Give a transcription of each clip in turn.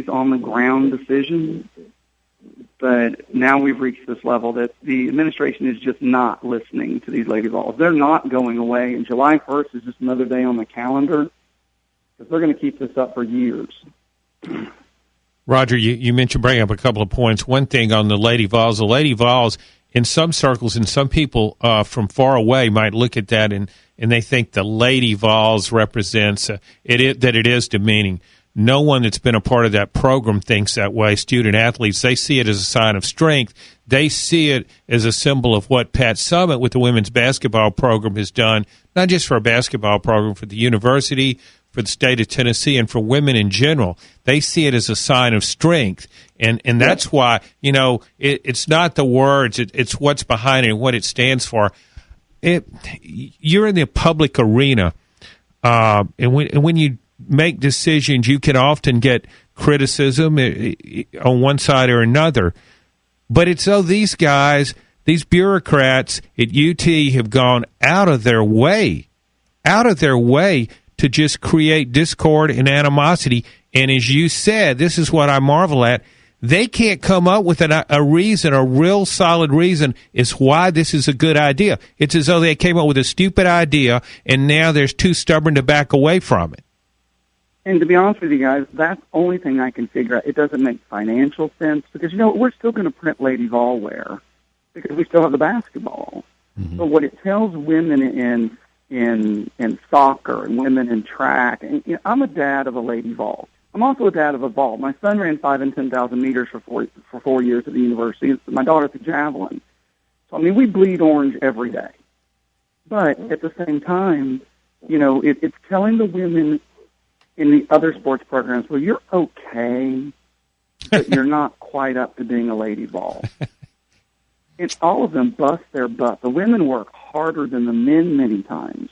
on-the-ground decisions. But now we've reached this level that the administration is just not listening to these Lady Vols. They're not going away, and July 1st is just another day on the calendar because they're going to keep this up for years. Roger, you mentioned bringing up a couple of points. One thing on the Lady Vols, in some circles and some people from far away might look at that and they think the Lady Vols represents that it is demeaning. No one that's been a part of that program thinks that way. Student athletes, they see it as a sign of strength. They see it as a symbol of what Pat Summitt with the women's basketball program has done, not just for a basketball program, for the university, for the state of Tennessee, and for women in general. They see it as a sign of strength. And that's why, it's not the words, it's what's behind it and what it stands for. You're in the public arena, and when you make decisions, you can often get criticism on one side or another. But it's these guys, these bureaucrats at UT have gone out of their way to just create discord and animosity. And as you said, this is what I marvel at. They can't come up with a reason, a real solid reason is why this is a good idea. It's as though they came up with a stupid idea, and now they're too stubborn to back away from it. And to be honest with you guys, that's the only thing I can figure out. It doesn't make financial sense because, we're still going to print Lady Vol wear because we still have the basketball. Mm-hmm. But what it tells women in soccer and women in track, and I'm a dad of a Lady Vol. I'm also a dad of a Vol. My son ran 5,000 and 10,000 meters for 4 years at the university. My daughter threw javelin. So, we bleed orange every day. But at the same time, it's telling the women in the other sports programs, well, you're okay, but you're not quite up to being a Lady Vol. And all of them bust their butt. The women work harder than the men many times.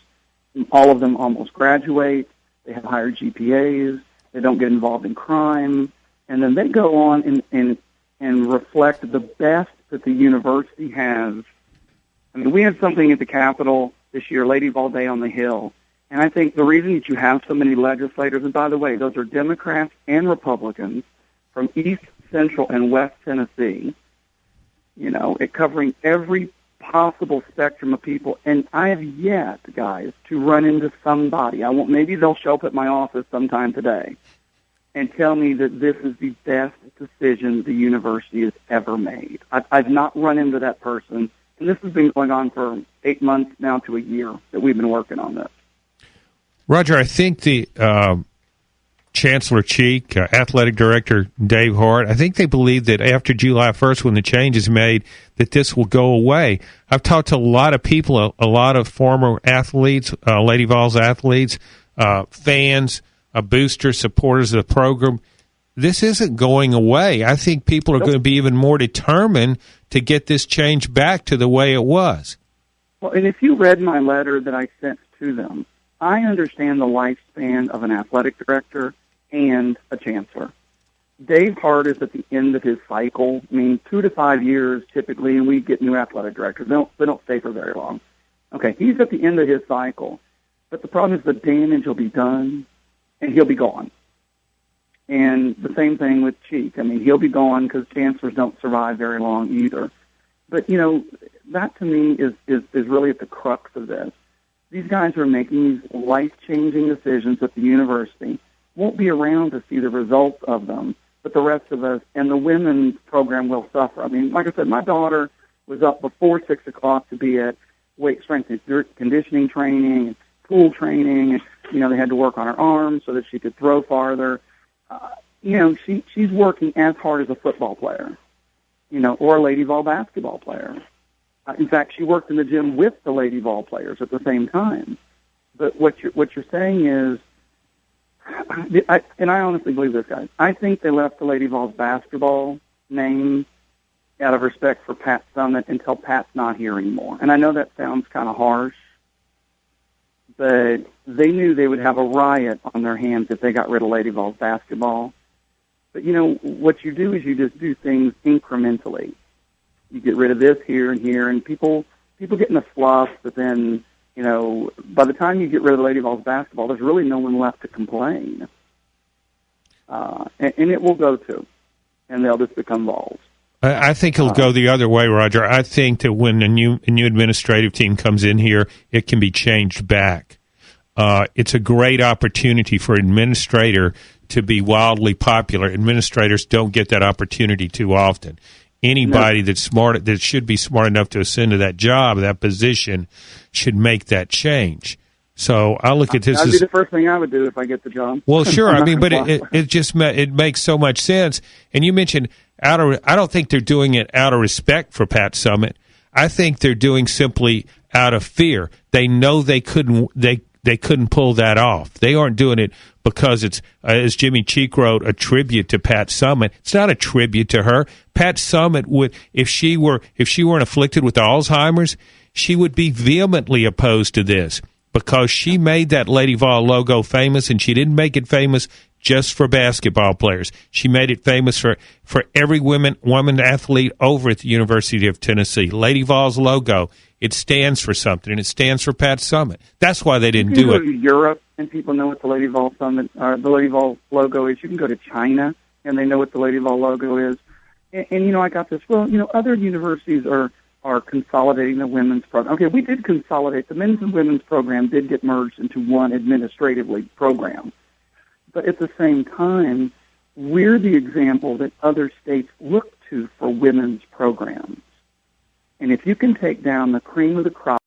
And all of them almost graduate. They have higher GPAs. They don't get involved in crime. And then they go on and reflect the best that the university has. We had something at the Capitol this year, Lady Vol Day on the Hill. And I think the reason that you have so many legislators, and by the way, those are Democrats and Republicans from East, Central, and West Tennessee, it covering every possible spectrum of people. And I have yet, guys, to run into somebody. Maybe they'll show up at my office sometime today and tell me that this is the best decision the university has ever made. I've not run into that person. And this has been going on for 8 months now to a year that we've been working on this. Roger, I think the Chancellor Cheek, Athletic Director Dave Hart, I think they believe that after July 1st, when the change is made, that this will go away. I've talked to a lot of people, a lot of former athletes, Lady Vols athletes, fans, boosters, supporters of the program. This isn't going away. I think people are going to be even more determined to get this change back to the way it was. Well, and if you read my letter that I sent to them, I understand the lifespan of an athletic director and a chancellor. Dave Hart is at the end of his cycle. 2 to 5 years typically, and we get new athletic directors. They don't stay for very long. Okay, he's at the end of his cycle. But the problem is the damage will be done, and he'll be gone. And the same thing with Cheek. He'll be gone because chancellors don't survive very long either. But, that to me is really at the crux of this. These guys are making these life-changing decisions at the university. Won't be around to see the results of them, but the rest of us and the women's program will suffer. Like I said, my daughter was up before 6 o'clock to be at weight strength and conditioning training and pool training. And, they had to work on her arms so that she could throw farther. She's working as hard as a football player, or a Lady Vol basketball player. In fact, she worked in the gym with the Lady Vol players at the same time. But what you're saying is, and I honestly believe this, guys, I think they left the Lady Vols basketball name out of respect for Pat Summitt until Pat's not here anymore. And I know that sounds kind of harsh, but they knew they would have a riot on their hands if they got rid of Lady Vols basketball. But, what you do is you just do things incrementally. You get rid of this here and here, and people get in a fluff, but then, by the time you get rid of the Lady Vols basketball, there's really no one left to complain. and it will go to, and they'll just become Vols. I think it'll go the other way, Roger. I think that when a new administrative team comes in here, it can be changed back. It's a great opportunity for an administrator to be wildly popular. Administrators don't get that opportunity too often. Anybody that's smart, that should be smart enough to ascend to that job, that position, should make that change. So I look at this That'd as be the first thing I would do if I get the job. well, sure. I mean, but it makes so much sense. And you mentioned I don't think they're doing it out of respect for Pat Summitt. I think they're doing simply out of fear. They know they couldn't pull that off. They aren't doing it because it's, as Jimmy Cheek wrote, a tribute to Pat Summitt. It's not a tribute to her. Pat Summitt would, if she weren't afflicted with Alzheimer's, she would be vehemently opposed to this, because she made that Lady Vol logo famous, and she didn't make it famous just for basketball players. She made it famous for every woman athlete over at the University of Tennessee. Lady Vol's logo, it stands for something, and it stands for Pat Summitt. That's why they didn't do it. You can go to Europe, and people know what the Lady Vol Summit, the Lady Vol logo is. You can go to China, and they know what the Lady Vol logo is. And I got this. Well, other universities are consolidating the women's program. Okay, we did consolidate. The men's and women's program did get merged into one administratively program. But at the same time, we're the example that other states look to for women's programs. And if you can take down the cream of the crop